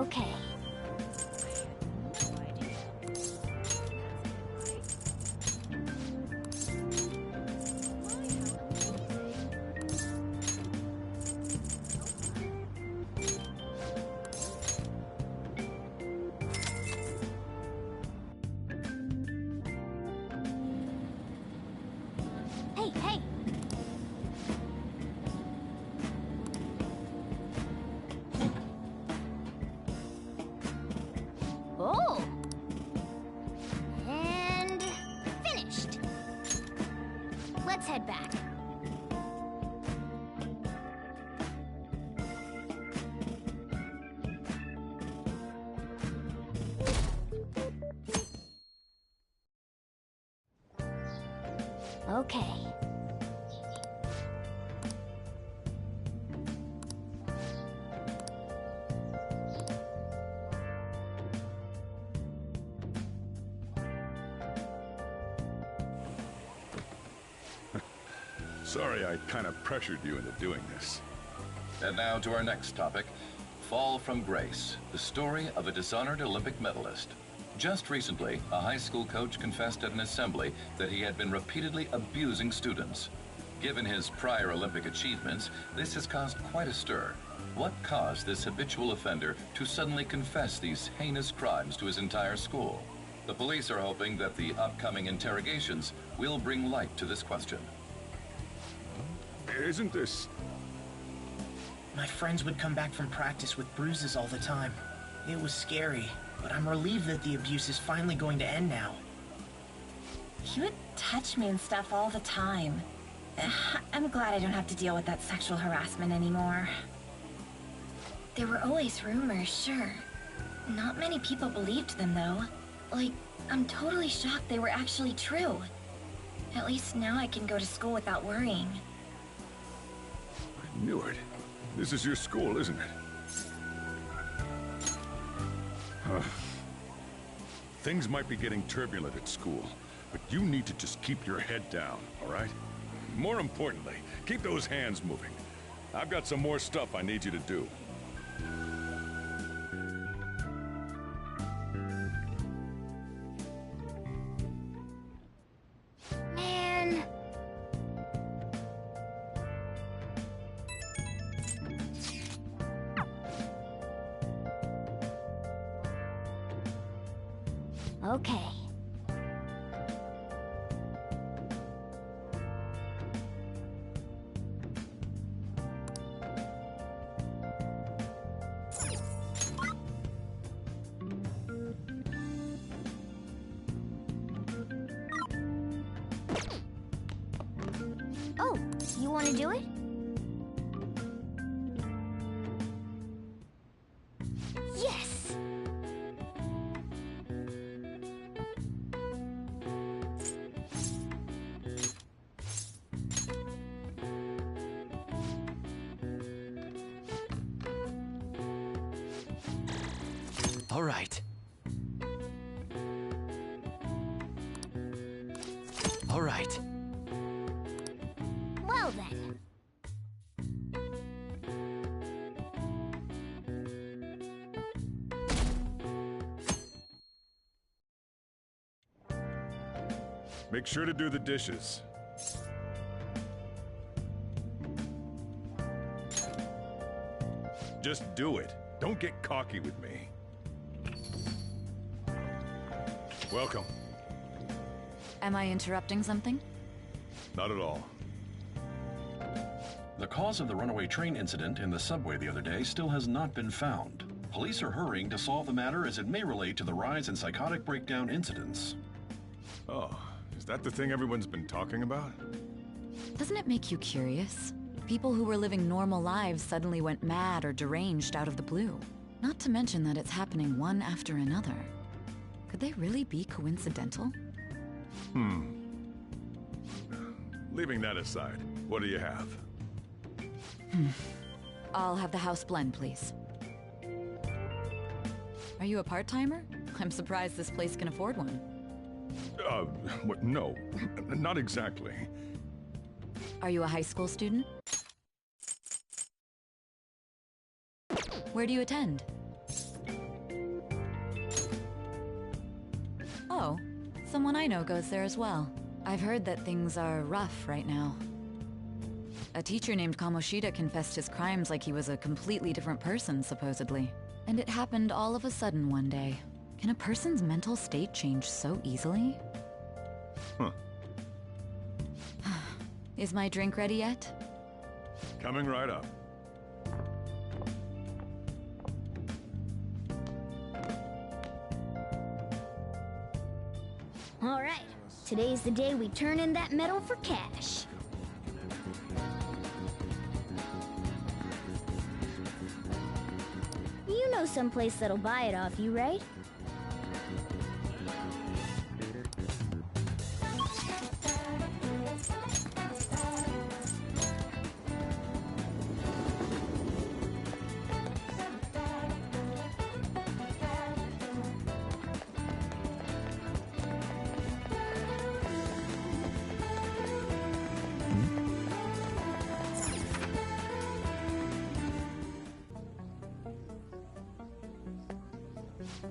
Okay. Hey, hey! Oh! And finished. Let's head back. Okay. Sorry I kind of pressured you into doing this. And now to our next topic, Fall from Grace, the story of a dishonored Olympic medalist. Just recently, a high school coach confessed at an assembly that he had been repeatedly abusing students. Given his prior Olympic achievements, this has caused quite a stir. What caused this habitual offender to suddenly confess these heinous crimes to his entire school? The police are hoping that the upcoming interrogations will bring light to this question. Isn't this... My friends would come back from practice with bruises all the time. It was scary, but I'm relieved that the abuse is finally going to end now. He would touch me and stuff all the time. I'm glad I don't have to deal with that sexual harassment anymore. There were always rumors, sure. Not many people believed them, though. Like, I'm totally shocked they were actually true. At least now I can go to school without worrying. I knew it. This is your school, isn't it? Things might be getting turbulent at school, but you need to just keep your head down, all right? More importantly, keep those hands moving. I've got some more stuff I need you to do. Man. Okay. Oh, you want to do it? Yes! All right. All right. Well then. Make sure to do the dishes. Just do it. Don't get cocky with me. Welcome. Am I interrupting something? Not at all. The cause of the runaway train incident in the subway the other day still has not been found. Police are hurrying to solve the matter as it may relate to the rise in psychotic breakdown incidents. Oh, is that the thing everyone's been talking about? Doesn't it make you curious? People who were living normal lives suddenly went mad or deranged out of the blue. Not to mention that it's happening one after another. Could they really be coincidental? Leaving that aside, what do you have? I'll have the house blend, please. Are you a part-timer? I'm surprised this place can afford one. What, no, not exactly. Are you a high school student? Where do you attend? hello. Someone I know goes there as well. I've heard that things are rough right now. A teacher named Kamoshida confessed his crimes like he was a completely different person, supposedly. And it happened all of a sudden one day. Can a person's mental state change so easily? Huh. Is my drink ready yet? Coming right up. All right. Today's the day we turn in that medal for cash. You know someplace that'll buy it off you, right?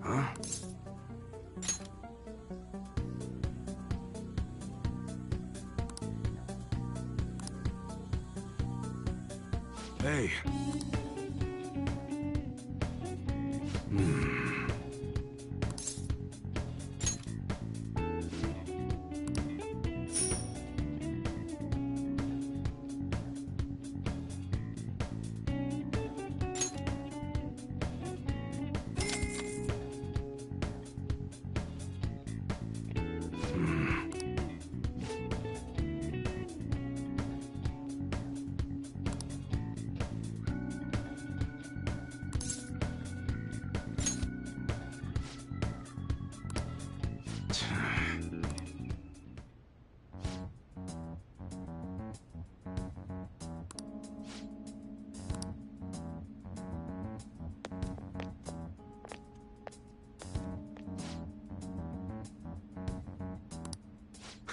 Huh? Hey.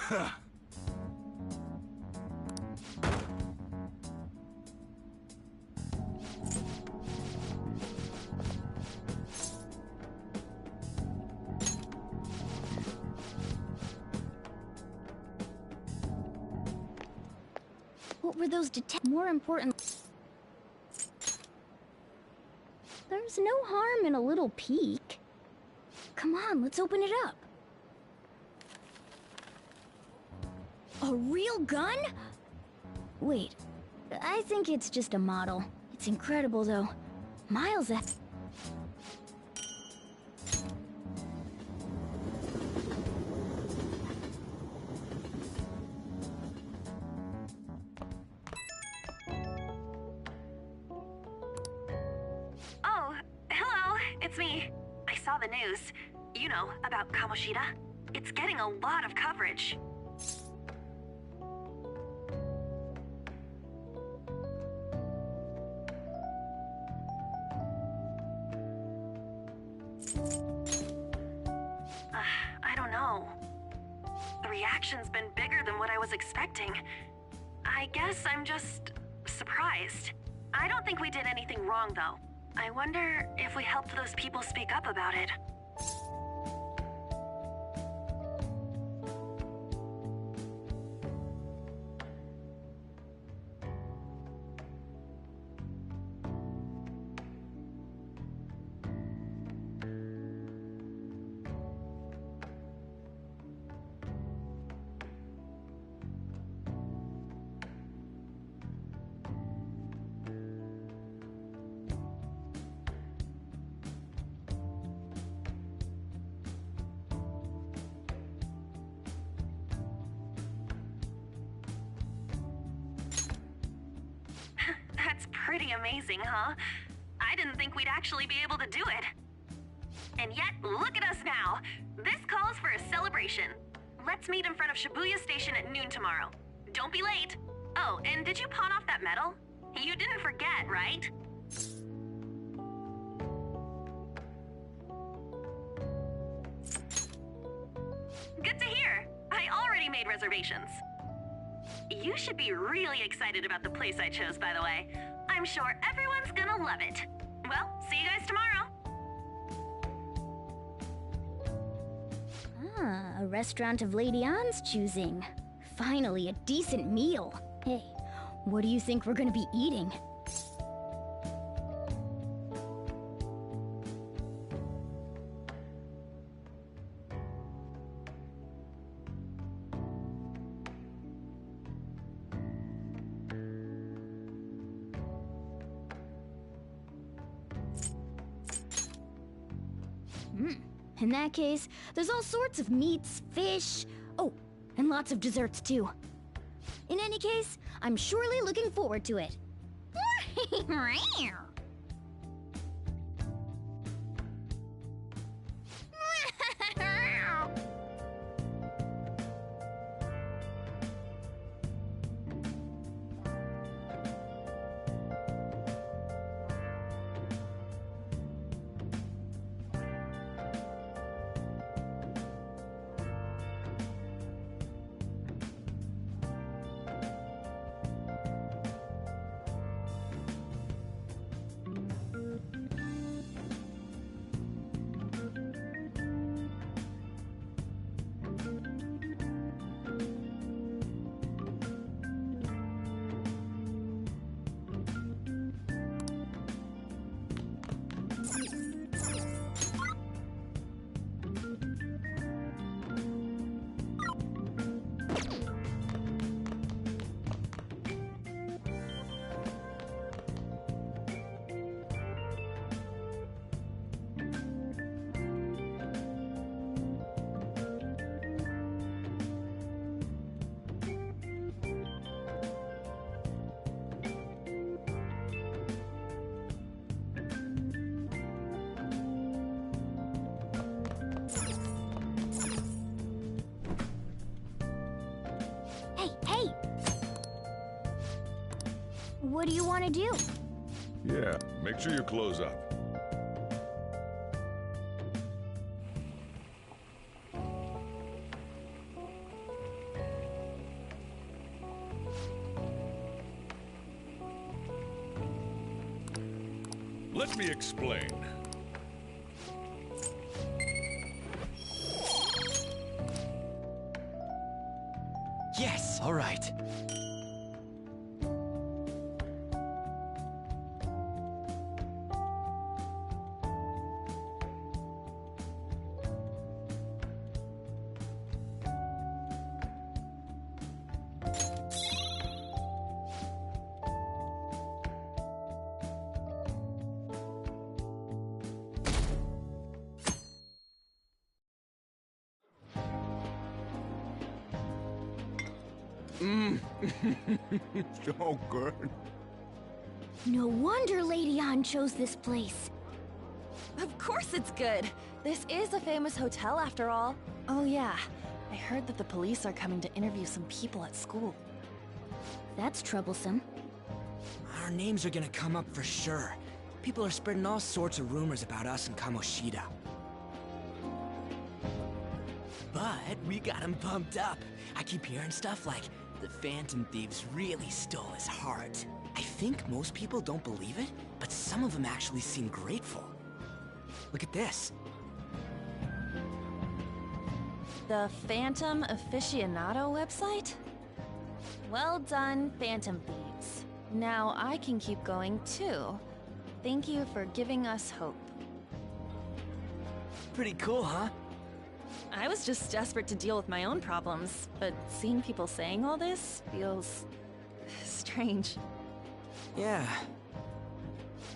Huh. What were those more important? There's no harm in a little peek. Come on, let's open it up. A real gun? Wait, I think it's just a model. It's incredible, though. Miles at... Oh, hello, it's me. I saw the news. You know, about Kamoshida. It's getting a lot of coverage. I don't know. The reaction's been bigger than what I was expecting. I guess I'm just surprised. I don't think we did anything wrong, though. I wonder if we helped those people speak up about it. That's pretty amazing, huh? I didn't think we'd actually be able to do it. And yet, look at us now. This calls for a celebration. Let's meet in front of Shibuya Station at noon tomorrow. Don't be late. Oh, and did you pawn off that medal? You didn't forget, right? Good to hear. I already made reservations. You should be really excited about the place I chose, by the way. I'm sure everyone's gonna love it. Well, see you guys tomorrow. Ah, a restaurant of Lady Ann's choosing. Finally, a decent meal. Hey, what do you think we're gonna be eating? In that case, there's all sorts of meats, fish, oh, and lots of desserts too. In any case, I'm surely looking forward to it. Hey! What do you want to do? Yeah, make sure you close up. Let me explain. Yes, all right. So good. No wonder Lady Ann chose this place. Of course it's good. This is a famous hotel after all. Oh yeah, I heard that the police are coming to interview some people at school. That's troublesome. Our names are gonna come up for sure. People are spreading all sorts of rumors about us and Kamoshida. But we got him pumped up. I keep hearing stuff like, the Phantom Thieves really stole his heart. I think most people don't believe it, but some of them actually seem grateful. Look at this. The Phantom Aficionado website? Well done, Phantom Thieves. Now I can keep going too. Thank you for giving us hope. Pretty cool, huh? I was just desperate to deal with my own problems, but seeing people saying all this feels strange. Yeah.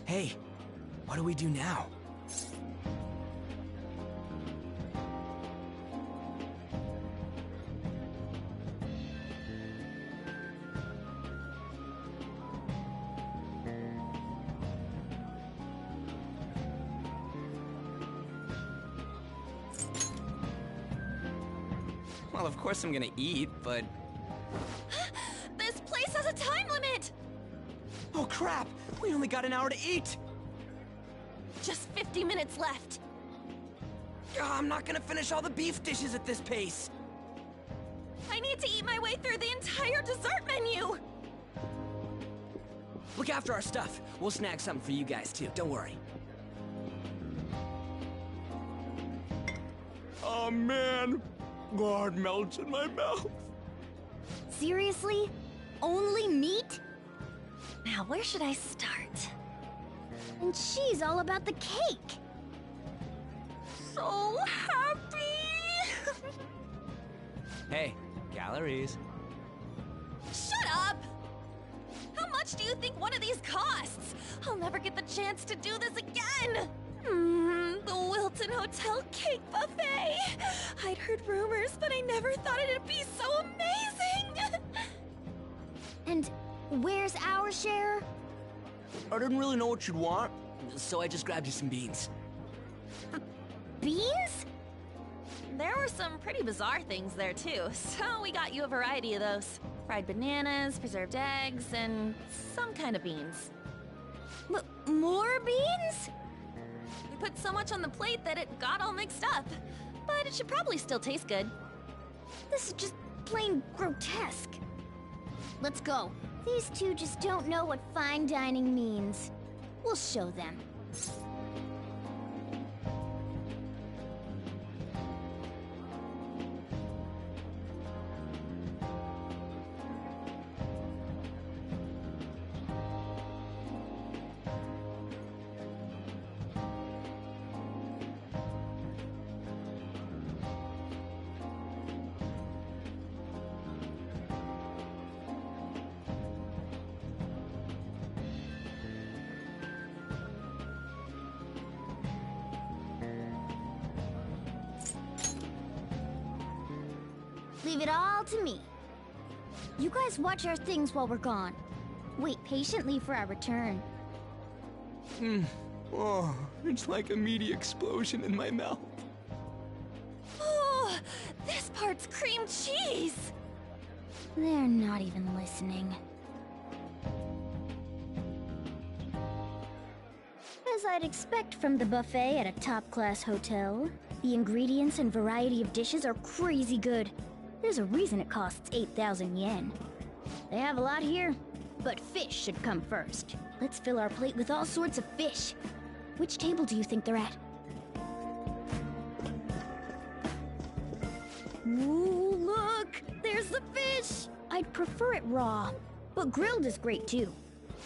Hey, what do we do now? Well, of course I'm gonna eat, but... This place has a time limit! Oh crap! We only got an hour to eat! Just 50 minutes left. I'm not gonna finish all the beef dishes at this pace! I need to eat my way through the entire dessert menu! Look after our stuff. We'll snag something for you guys too, don't worry. Oh man, God, melts in my mouth. Seriously? Only meat? Now, where should I start? And she's all about the cake. So happy! Hey, calories. Shut up! How much do you think one of these costs? I'll never get the chance to do this again! The Wilton Hotel Cake Buffet! I'd heard rumors, but I never thought it'd be so amazing! And where's our share? I didn't really know what you'd want, so I just grabbed you some beans. Beans? There were some pretty bizarre things there too, so we got you a variety of those. Fried bananas, preserved eggs, and some kind of beans. More beans? We put so much on the plate that it got all mixed up. But it should probably still taste good. This is just plain grotesque. Let's go. These two just don't know what fine dining means. We'll show them. Leave it all to me. You guys watch our things while we're gone. Wait patiently for our return. Oh, it's like a meaty explosion in my mouth. Oh, this part's cream cheese! They're not even listening. As I'd expect from the buffet at a top-class hotel, the ingredients and variety of dishes are crazy good. There's a reason it costs 8,000 yen. They have a lot here, but fish should come first. Let's fill our plate with all sorts of fish. Which table do you think they're at? Ooh, look! There's the fish! I'd prefer it raw, but grilled is great too.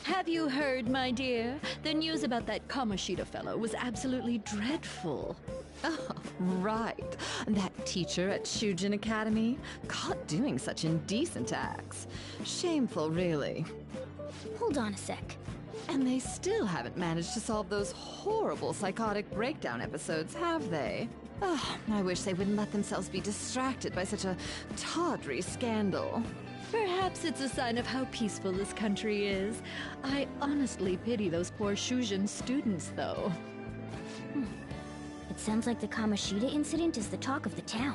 Have you heard, my dear? The news about that Kamoshida fellow was absolutely dreadful. Oh, right. That teacher at Shujin Academy, caught doing such indecent acts. Shameful, really. Hold on a sec. And they still haven't managed to solve those horrible psychotic breakdown episodes, have they? Oh, I wish they wouldn't let themselves be distracted by such a tawdry scandal. Perhaps it's a sign of how peaceful this country is. I honestly pity those poor Shujin students, though. It sounds like the Kamoshida incident is the talk of the town.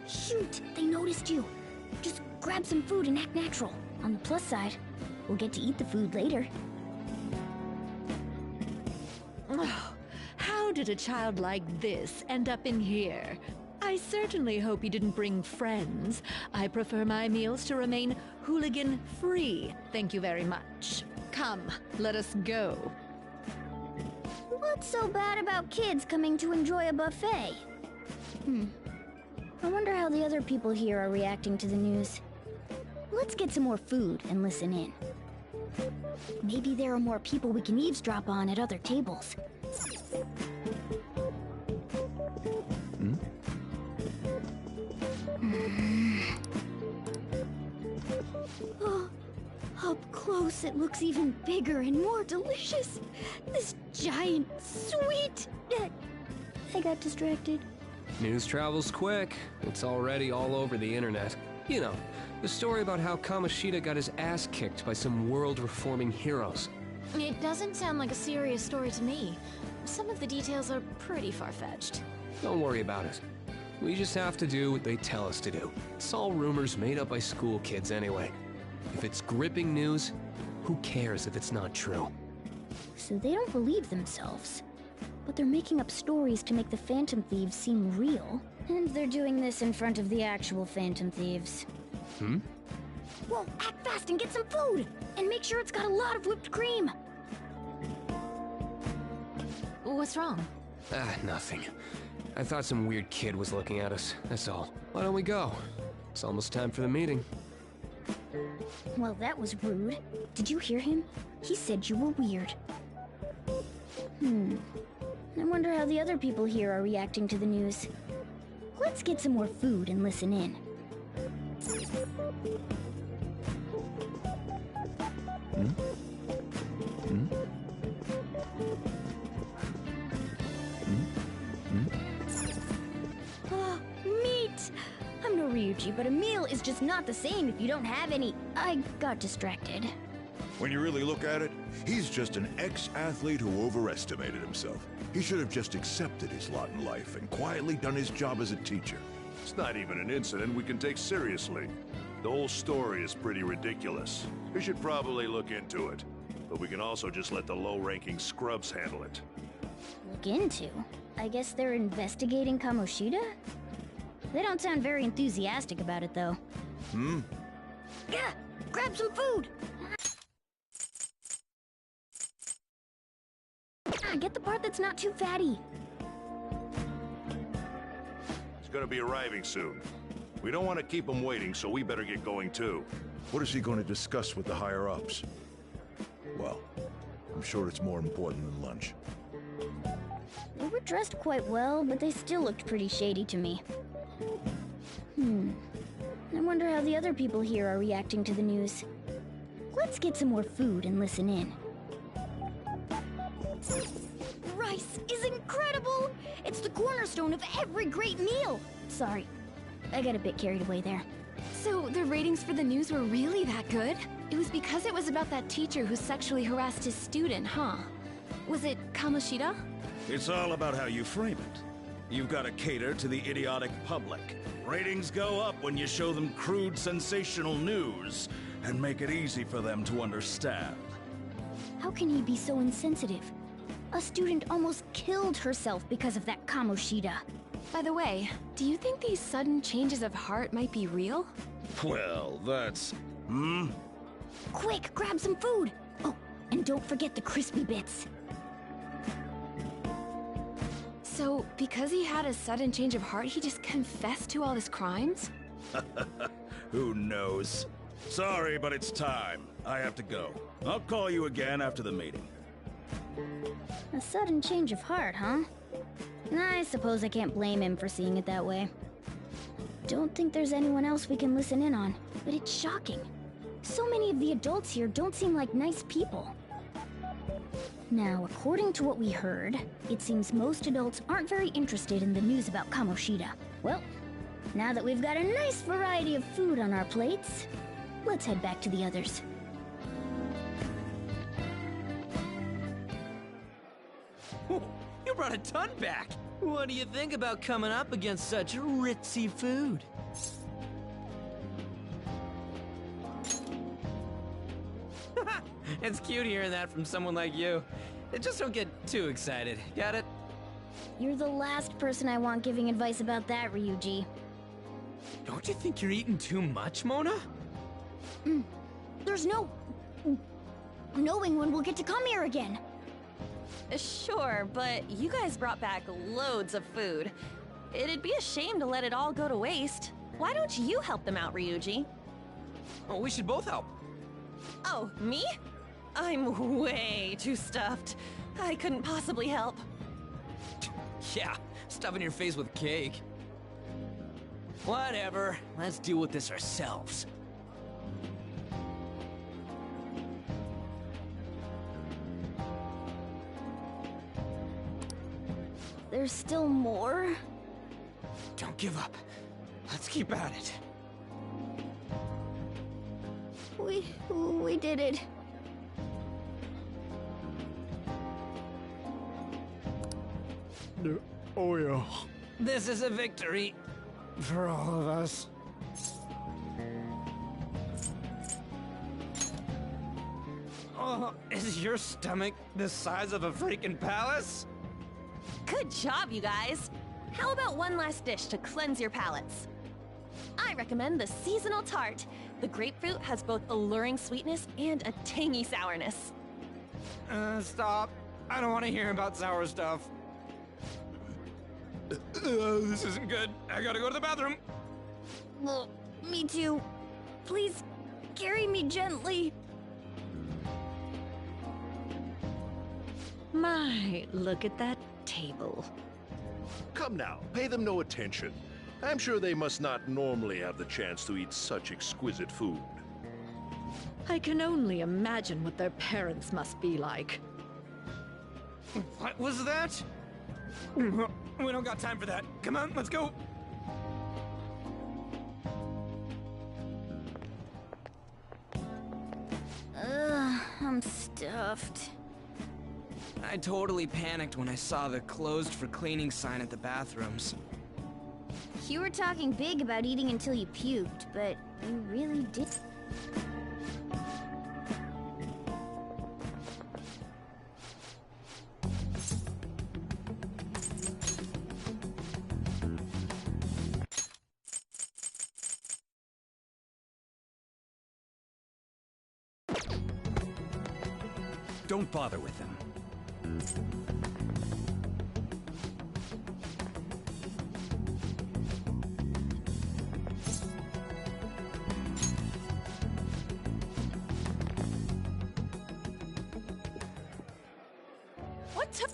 Shoot! They noticed you! Just grab some food and act natural. On the plus side, we'll get to eat the food later. Oh, how did a child like this end up in here? I certainly hope he didn't bring friends. I prefer my meals to remain hooligan-free. Thank you very much. Come, let us go. What's so bad about kids coming to enjoy a buffet? I wonder how the other people here are reacting to the news. Let's get some more food and listen in. Maybe there are more people we can eavesdrop on at other tables. Oh, up close it looks even bigger and more delicious. This giant sweet... I got distracted. News travels quick. It's already all over the internet. You know, the story about how Kamoshida got his ass kicked by some world-reforming heroes. It doesn't sound like a serious story to me. Some of the details are pretty far-fetched. Don't worry about it. We just have to do what they tell us to do. It's all rumors made up by school kids anyway. If it's gripping news, who cares if it's not true? So they don't believe themselves. But they're making up stories to make the Phantom Thieves seem real. And they're doing this in front of the actual Phantom Thieves. Well, act fast and get some food! And make sure it's got a lot of whipped cream! What's wrong? Nothing. I thought some weird kid was looking at us, that's all. Why don't we go? It's almost time for the meeting. Well, that was rude. Did you hear him? He said you were weird. I wonder how the other people here are reacting to the news. Let's get some more food and listen in. Oh, meat! I'm no Ryuji, but a meal is just not the same if you don't have any. I got distracted. When you really look at it, he's just an ex-athlete who overestimated himself. He should have just accepted his lot in life and quietly done his job as a teacher. It's not even an incident we can take seriously. The whole story is pretty ridiculous. We should probably look into it. But we can also just let the low-ranking scrubs handle it. Look into? I guess they're investigating Kamoshida? They don't sound very enthusiastic about it, though. Yeah! Grab some food! Get the part that's not too fatty. He's gonna be arriving soon. We don't want to keep him waiting, so we better get going too. What is he going to discuss with the higher-ups? Well, I'm sure it's more important than lunch. They were dressed quite well, but they still looked pretty shady to me. I wonder how the other people here are reacting to the news. Let's get some more food and listen in. Rice is incredible! It's the cornerstone of every great meal! Sorry, I got a bit carried away there. So, the ratings for the news were really that good? It was because it was about that teacher who sexually harassed his student, huh? Was it Kamoshida? It's all about how you frame it. You've got to cater to the idiotic public. Ratings go up when you show them crude, sensational news and make it easy for them to understand. How can he be so insensitive? A student almost killed herself because of that Kamoshida. By the way, do you think these sudden changes of heart might be real? Well, that's... Quick, grab some food! Oh, and don't forget the crispy bits. So, because he had a sudden change of heart, he just confessed to all his crimes? Who knows? Sorry, but it's time. I have to go. I'll call you again after the meeting. A sudden change of heart, huh? I suppose I can't blame him for seeing it that way. Don't think there's anyone else we can listen in on, but it's shocking. So many of the adults here don't seem like nice people. Now, according to what we heard, it seems most adults aren't very interested in the news about Kamoshida. Well, now that we've got a nice variety of food on our plates, let's head back to the others. You brought a ton back! What do you think about coming up against such ritzy food? It's cute hearing that from someone like you. Just don't get too excited, got it? You're the last person I want giving advice about that, Ryuji. Don't you think you're eating too much, Mona? There's no... knowing when we'll get to come here again. Sure, but you guys brought back loads of food. It'd be a shame to let it all go to waste. Why don't you help them out, Ryuji? Oh, we should both help. Oh, me? I'm way too stuffed. I couldn't possibly help. Yeah, stuffing your face with cake. Whatever, let's deal with this ourselves. There's still more? Don't give up. Let's keep at it. We did it. Oh yeah. This is a victory for all of us. Oh, is your stomach the size of a freaking palace? Good job, you guys. How about one last dish to cleanse your palates? I recommend the seasonal tart. The grapefruit has both alluring sweetness and a tangy sourness. Stop. I don't want to hear about sour stuff. This isn't good. I gotta go to the bathroom. Well, me too. Please, carry me gently. My, look at that table. Come now, pay them no attention. I'm sure they must not normally have the chance to eat such exquisite food. I can only imagine what their parents must be like. What was that? We don't got time for that. Come on, let's go. I'm stuffed. I totally panicked when I saw the closed for cleaning sign at the bathrooms. You were talking big about eating until you puked, but you really did. Don't bother with them. What took...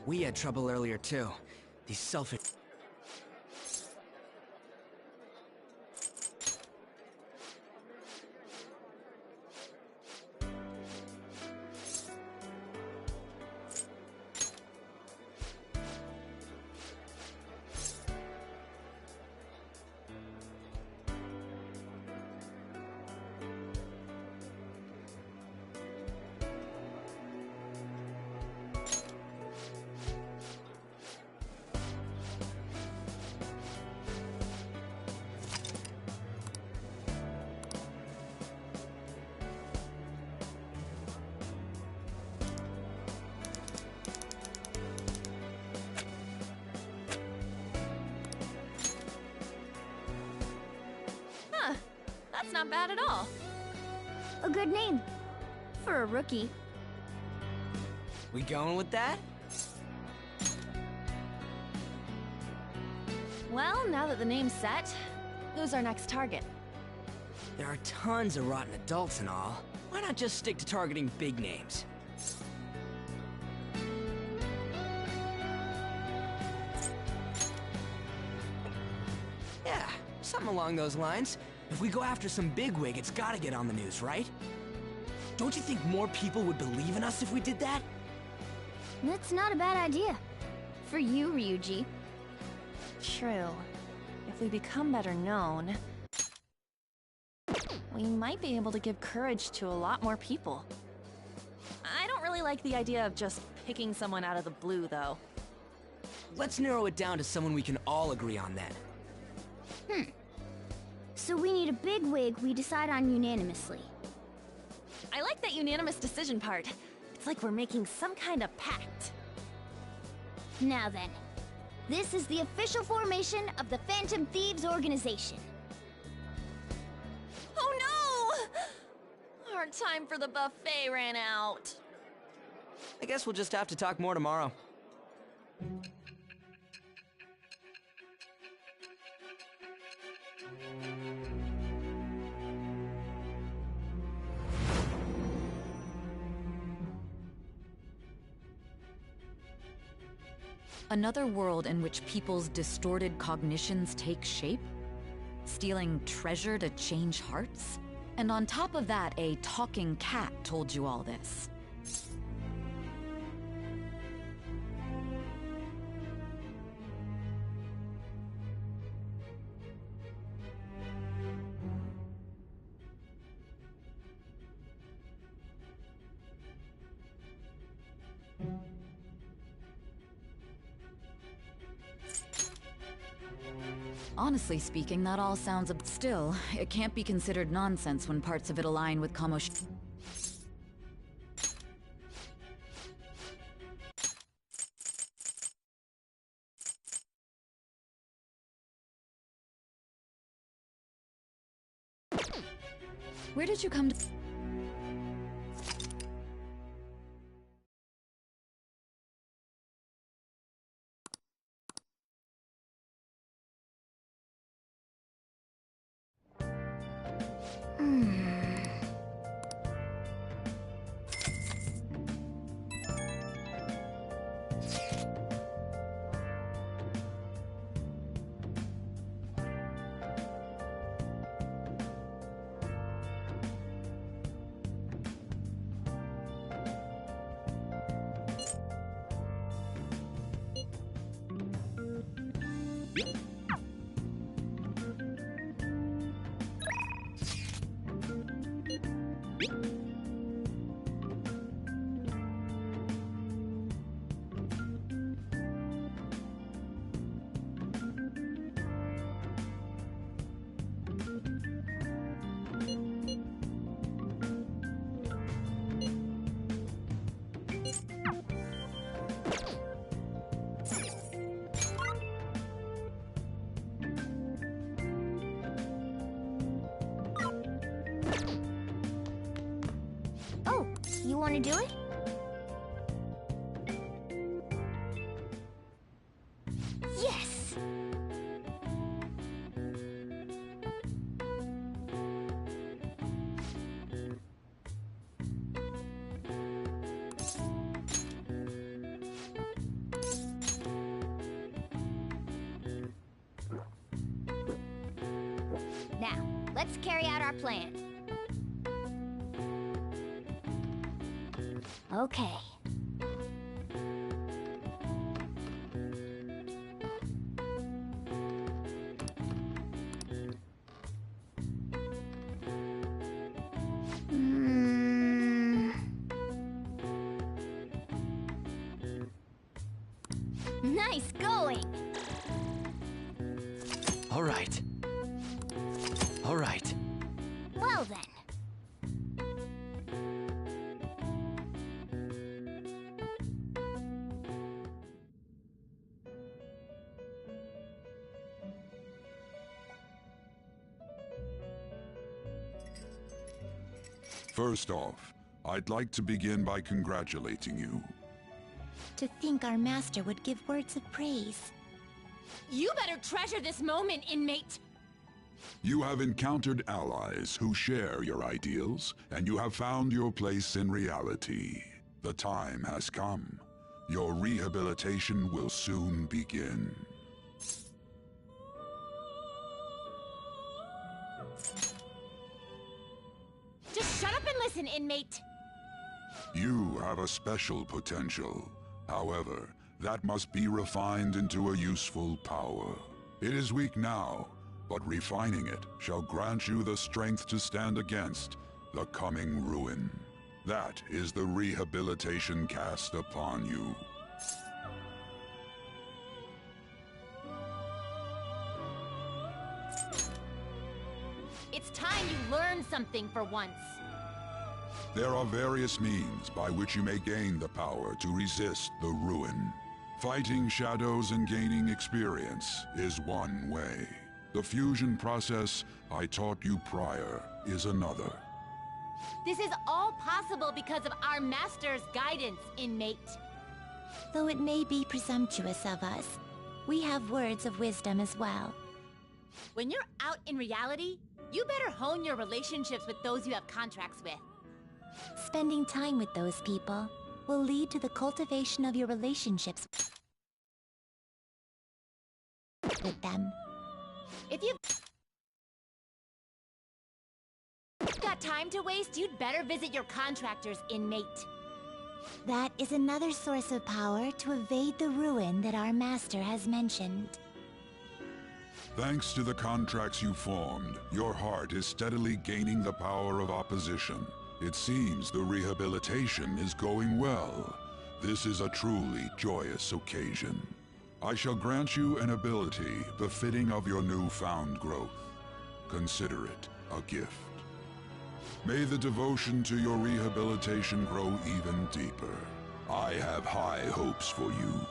We had trouble earlier too. These selfish... Huh. That's not bad at all. A good name. For a rookie. We going with that? Well, now that the name's set, who's our next target? There are tons of rotten adults and all. Why not just stick to targeting big names? Yeah, something along those lines. If we go after some bigwig, it's gotta get on the news, right? Don't you think more people would believe in us if we did that? That's not a bad idea. For you, Ryuji. True. If we become better known, we might be able to give courage to a lot more people. I don't really like the idea of just picking someone out of the blue, though. Let's narrow it down to someone we can all agree on then. So we need a big wig we decide on unanimously. I like that unanimous decision part. It's like we're making some kind of pact. Now then, this is the official formation of the Phantom Thieves organization. Oh no! Our time for the buffet ran out. I guess we'll just have to talk more tomorrow. Another world in which people's distorted cognitions take shape? Stealing treasure to change hearts? And on top of that, a talking cat told you all this. Honestly speaking, that all sounds still, it can't be considered nonsense when parts of it align with Kamoshi. Where did you come to... Oh, you want to do it? Yes! Now, let's carry out our plan. Okay. Nice going! All right. All right. Well then. First off, I'd like to begin by congratulating you. To think our master would give words of praise. You better treasure this moment, inmate! You have encountered allies who share your ideals, and you have found your place in reality. The time has come. Your rehabilitation will soon begin. Just shut up and listen, inmate! You have a special potential. However, that must be refined into a useful power. It is weak now, but refining it shall grant you the strength to stand against the coming ruin. That is the rehabilitation cast upon you. It's time you learn something for once. There are various means by which you may gain the power to resist the ruin. Fighting shadows and gaining experience is one way. The fusion process I taught you prior is another. This is all possible because of our master's guidance, inmate. Though it may be presumptuous of us, we have words of wisdom as well. When you're out in reality, you better hone your relationships with those you have contracts with. Spending time with those people will lead to the cultivation of your relationships with them. If you've got time to waste, you'd better visit your contractors, inmate. That is another source of power to evade the ruin that our master has mentioned. Thanks to the contracts you formed, your heart is steadily gaining the power of opposition. It seems the rehabilitation is going well. This is a truly joyous occasion. I shall grant you an ability befitting of your newfound growth. Consider it a gift. May the devotion to your rehabilitation grow even deeper. I have high hopes for you.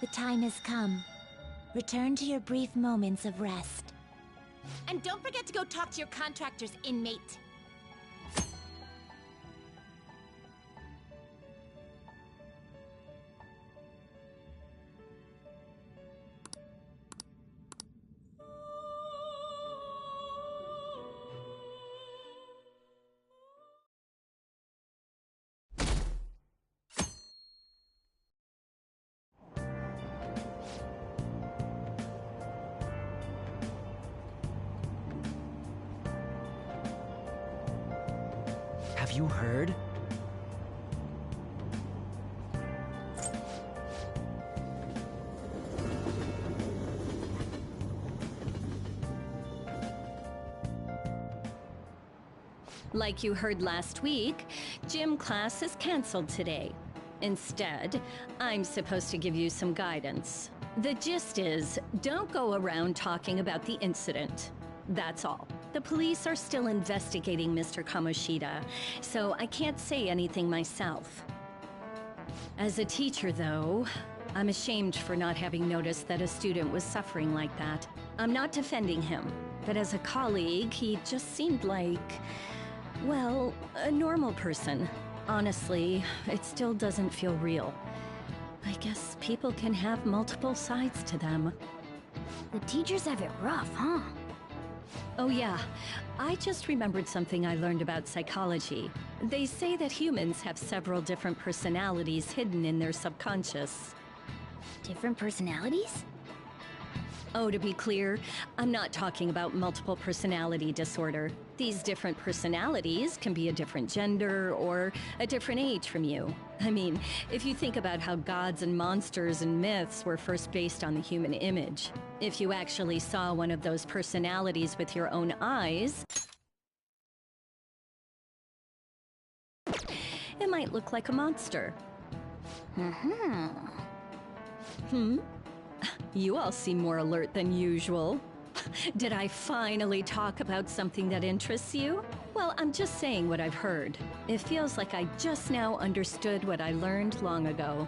The time has come. Return to your brief moments of rest. And don't forget to go talk to your contractor's inmate. Have you heard? Like you heard last week, gym class is canceled today. Instead, I'm supposed to give you some guidance. The gist is, don't go around talking about the incident. That's all. The police are still investigating Mr. Kamoshida, so I can't say anything myself. As a teacher, though, I'm ashamed for not having noticed that a student was suffering like that. I'm not defending him, but as a colleague, he just seemed like, well, a normal person. Honestly, it still doesn't feel real. I guess people can have multiple sides to them. The teachers have it rough, huh? Oh yeah, I just remembered something I learned about psychology. They say that humans have several different personalities hidden in their subconscious. Different personalities? Oh, to be clear, I'm not talking about multiple personality disorder. These different personalities can be a different gender or a different age from you. I mean, if you think about how gods and monsters and myths were first based on the human image, if you actually saw one of those personalities with your own eyes, it might look like a monster. You all seem more alert than usual. Did I finally talk about something that interests you? Well, I'm just saying what I've heard. It feels like I just now understood what I learned long ago.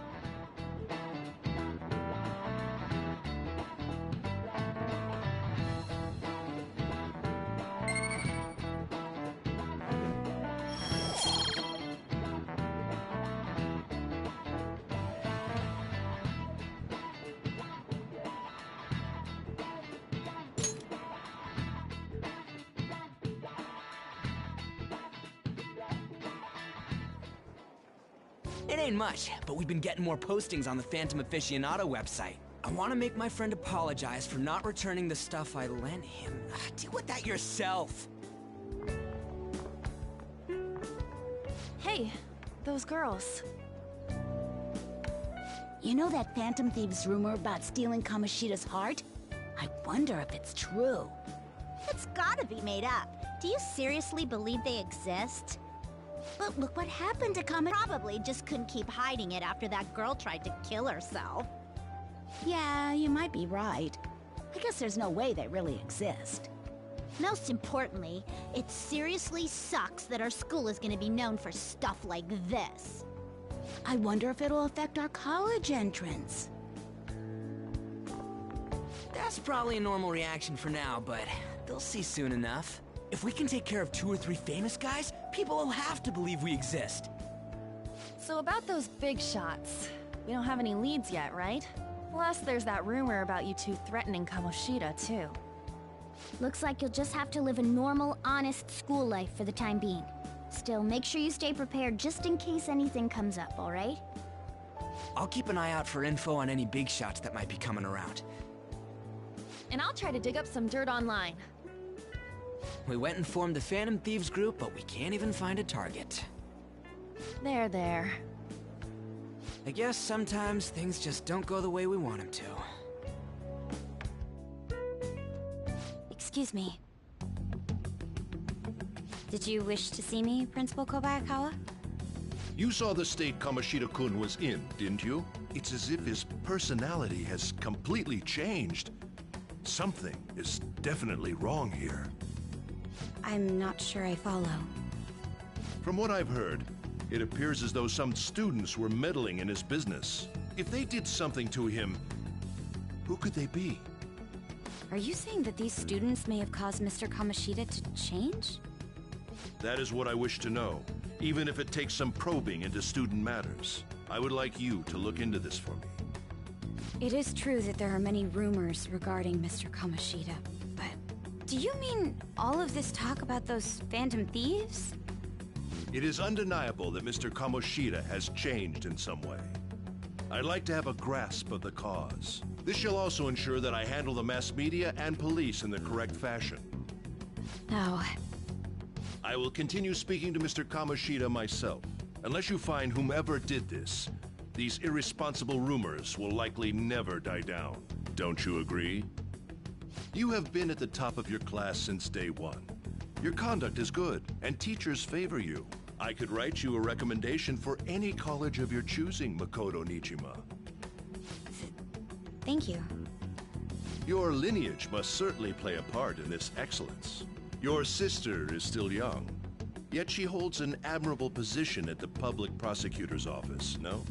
It ain't much, but we've been getting more postings on the Phantom Aficionado website. I want to make my friend apologize for not returning the stuff I lent him. Deal with that yourself. Hey, those girls. You know that Phantom Thieves rumor about stealing Kamoshida's heart? I wonder if it's true. It's gotta be made up. Do you seriously believe they exist? But look what happened to Kamoshida. Probably just couldn't keep hiding it after that girl tried to kill herself. Yeah, you might be right. I guess there's no way they really exist. Most importantly, it seriously sucks that our school is gonna be known for stuff like this. I wonder if it'll affect our college entrance. That's probably a normal reaction for now, but they'll see soon enough. If we can take care of 2 or 3 famous guys, people will have to believe we exist. So about those big shots, we don't have any leads yet, right? Plus, there's that rumor about you two threatening Kamoshida, too. Looks like you'll just have to live a normal, honest school life for the time being. Still, make sure you stay prepared just in case anything comes up, alright? I'll keep an eye out for info on any big shots that might be coming around. And I'll try to dig up some dirt online. We went and formed the Phantom Thieves group, but we can't even find a target. There. I guess sometimes things just don't go the way we want them to. Excuse me. Did you wish to see me, Principal Kobayakawa? You saw the state Kamoshida-kun was in, didn't you? It's as if his personality has completely changed. Something is definitely wrong here. I'm not sure I follow. From what I've heard, it appears as though some students were meddling in his business. If they did something to him, who could they be? Are you saying that these students may have caused Mr. Kamoshida to change? That is what I wish to know, even if it takes some probing into student matters. I would like you to look into this for me. It is true that there are many rumors regarding Mr. Kamoshida, but do you mean all of this talk about those phantom thieves? It is undeniable that Mr. Kamoshida has changed in some way. I'd like to have a grasp of the cause. This shall also ensure that I handle the mass media and police in the correct fashion. No. I will continue speaking to Mr. Kamoshida myself. Unless you find whomever did this, these irresponsible rumors will likely never die down. Don't you agree? You have been at the top of your class since day one. Your conduct is good, and teachers favor you. I could write you a recommendation for any college of your choosing, Makoto Nijima. Thank you. Your lineage must certainly play a part in this excellence. Your sister is still young, yet she holds an admirable position at the public prosecutor's office, no?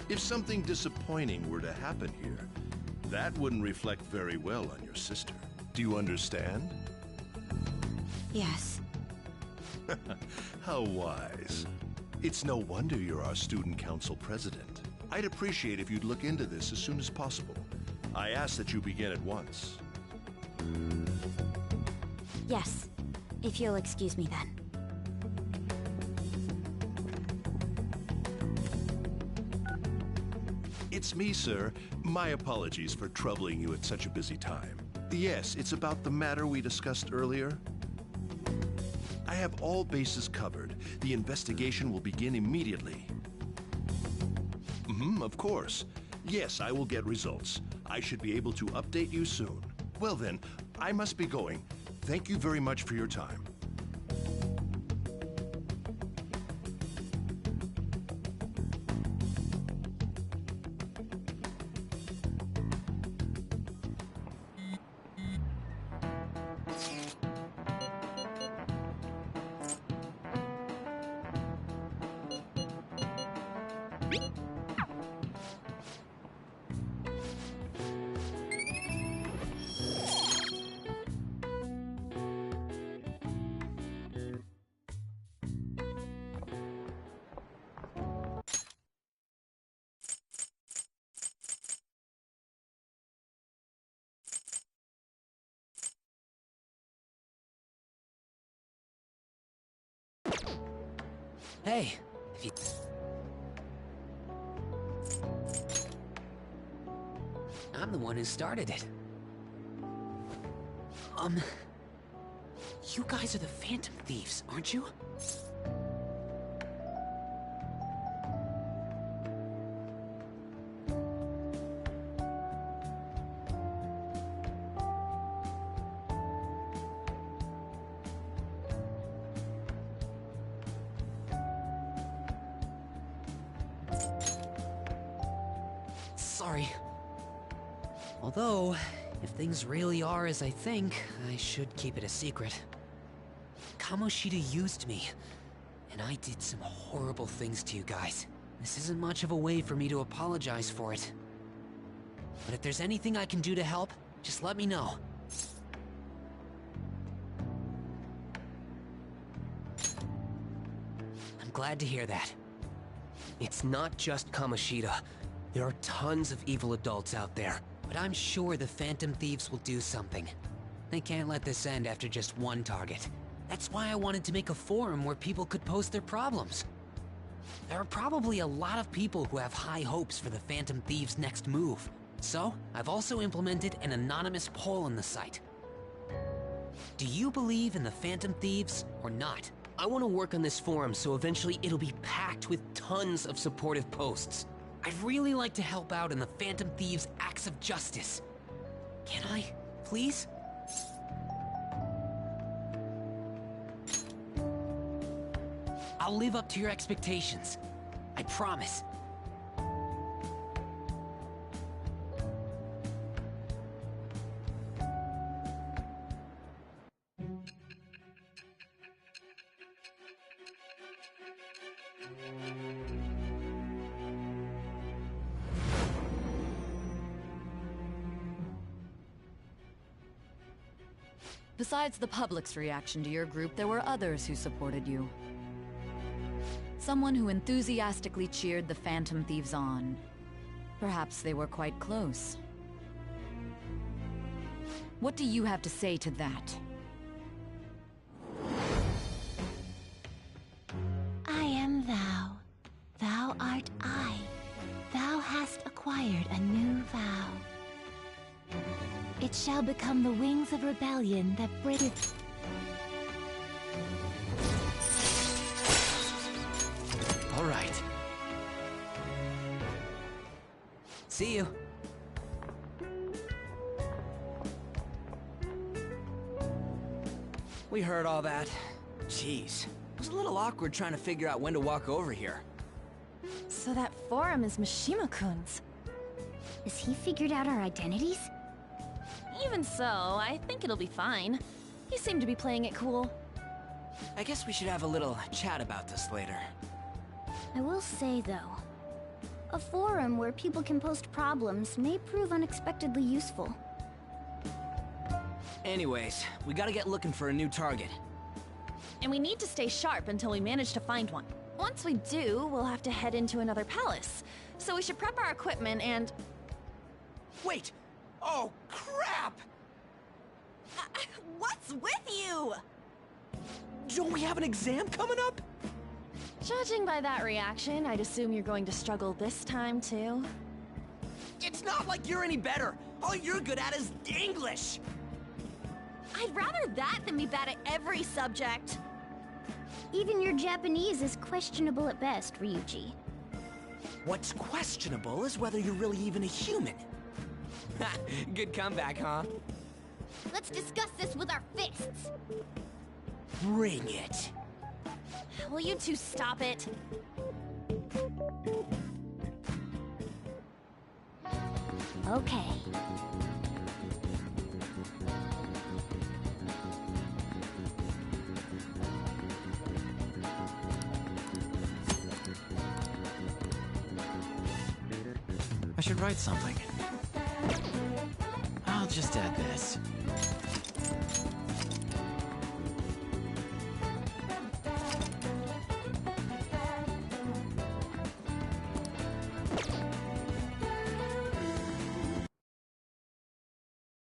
If something disappointing were to happen here, that wouldn't reflect very well on your sister. Do you understand? Yes. How wise. It's no wonder you're our student council president. I'd appreciate if you'd look into this as soon as possible. I ask that you begin at once. Yes. If you'll excuse me then. It's me, sir. My apologies for troubling you at such a busy time. Yes, it's about the matter we discussed earlier. I have all bases covered. The investigation will begin immediately. Of course. Yes, I will get results. I should be able to update you soon. Well then, I must be going. Thank you very much for your time. Hey, if you... I'm the one who started it. You guys are the Phantom Thieves, aren't you? Sorry. Although, if things really are as I think, I should keep it a secret. Kamoshida used me, and I did some horrible things to you guys. This isn't much of a way for me to apologize for it. But if there's anything I can do to help, just let me know. I'm glad to hear that. It's not just Kamoshida. There are tons of evil adults out there. But I'm sure the Phantom Thieves will do something. They can't let this end after just one target. That's why I wanted to make a forum where people could post their problems. There are probably a lot of people who have high hopes for the Phantom Thieves' next move. So, I've also implemented an anonymous poll on the site. Do you believe in the Phantom Thieves or not? I want to work on this forum so eventually it'll be packed with tons of supportive posts. I'd really like to help out in the Phantom Thieves' acts of justice. Can I, please? I'll live up to your expectations. I promise. Besides the public's reaction to your group, there were others who supported you. Someone who enthusiastically cheered the Phantom Thieves on. Perhaps they were quite close. What do you have to say to that? I am thou. Thou art I. Thou hast acquired a new vow. It shall become the wings of rebellion that bringeth... All right. See you. We heard all that. Jeez. It was a little awkward trying to figure out when to walk over here. So that forum is Mishima-kun's. Has he figured out our identities? Even so, I think it'll be fine. He seemed to be playing it cool. I guess we should have a little chat about this later. I will say, though, a forum where people can post problems may prove unexpectedly useful. Anyways, we gotta get looking for a new target. And we need to stay sharp until we manage to find one. Once we do, we'll have to head into another palace. So we should prep our equipment and... Wait! Oh, crap! What's with you? Don't we have an exam coming up? Judging by that reaction, I'd assume you're going to struggle this time, too. It's not like you're any better. All you're good at is English. I'd rather that than be bad at every subject. Even your Japanese is questionable at best, Ryuji. What's questionable is whether you're really even a human. Good comeback, huh? Let's discuss this with our fists. Bring it. Will you two stop it? Okay. I should write something. I'll just add this.